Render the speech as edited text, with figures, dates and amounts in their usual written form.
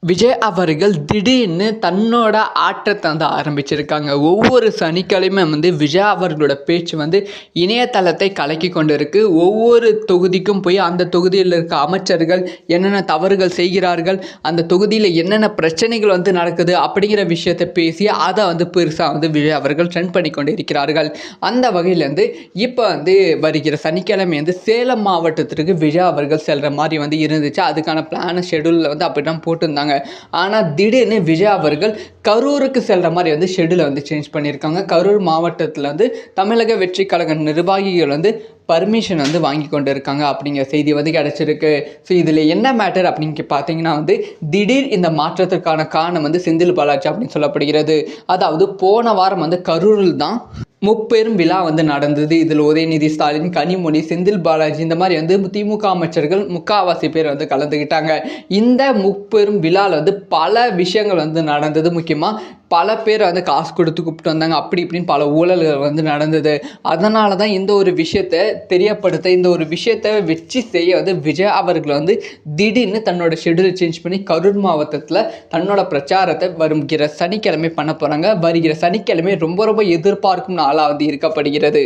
விஜய் அவர்கள் திடீர்னு தன்னோட ஆட்டத்தை ஆரம்பிச்சிருக்காங்க. ஒவ்வொரு சனிக்கிழமையும் விஜய் அவர்களோட பேச்சு இணையதளத்தை கலக்கி கொண்டு இருக்கு. ஒவ்வொரு தொகுதிக்கும் போய் அந்த தொகுதியில் இருக்க அமைச்சர்கள் என்னென்ன தவறுகள் செய்கிறார்கள், அந்த தொகுதியில் என்னென்ன பிரச்சனைகள் நடக்குது அப்படிங்கிற விஷயத்தை பேசி அதை பெருசாக விஜய் அவர்கள் ட்ரெண்ட் பண்ணி கொண்டு இருக்கிறார்கள். அந்த வகையில் இப்போ வருகிற சனிக்கிழமை சேலம் மாவட்டத்திற்கு விஜய் அவர்கள் செல்கிற மாதிரி இருந்துச்சு. அதுக்கான பிளான் ஷெடியூலில் அப்படி தான் போட்டிருந்தாங்க. ஆனால் திடீர்னு விஜய் அவர்கள் கரூருக்கு செல்கிற மாதிரி ஷெடியூலை சேஞ்ச் பண்ணியிருக்காங்க. கரூர் மாவட்டத்தில் தமிழக வெற்றி கழக நிர்வாகிகள் பர்மிஷன் வாங்கி கொண்டு இருக்காங்க அப்படிங்கிற செய்தி கிடைச்சிருக்கு. ஸோ இதில் என்ன மேட்டர் அப்படின்னு பார்த்தீங்கன்னா திடீர் இந்த மாற்றத்திற்கான காரணம் செந்தில் பாலாஜி அப்படின்னு சொல்லப்படுகிறது. அதாவது போன வாரம் கரூரில் தான் முப்பெரும் விழா நடந்தது. இதில் உதயநிதி ஸ்டாலின், கனிமொழி, செந்தில் பாலாஜி இந்த மாதிரி திமுக அமைச்சர்கள் முக்காவாசி பேர் கலந்துக்கிட்டாங்க. இந்த முப்பெரும் விழாவில் பல விஷயங்கள் நடந்தது. முக்கியமாக பல பேர் காசு கொடுத்து கூப்பிட்டு வந்தாங்க. அப்படி இப்படின்னு பல ஊழல்கள் நடந்தது. அதனால தான் இந்த ஒரு விஷயத்தை தெரியப்படுத்த, இந்த ஒரு விஷயத்தை வச்சு செய்ய விஜய் அவர்கள் திடீர்னு தன்னோட ஷெடியூலை சேஞ்ச் பண்ணி கரூர் மாவட்டத்தில் தன்னோட பிரச்சாரத்தை வருகிற சனிக்கிழமை பண்ண போகிறாங்க. வருகிற சனிக்கிழமை ரொம்ப ரொம்ப எதிர்பார்க்கும் நாளாக இருக்கப்படுகிறது.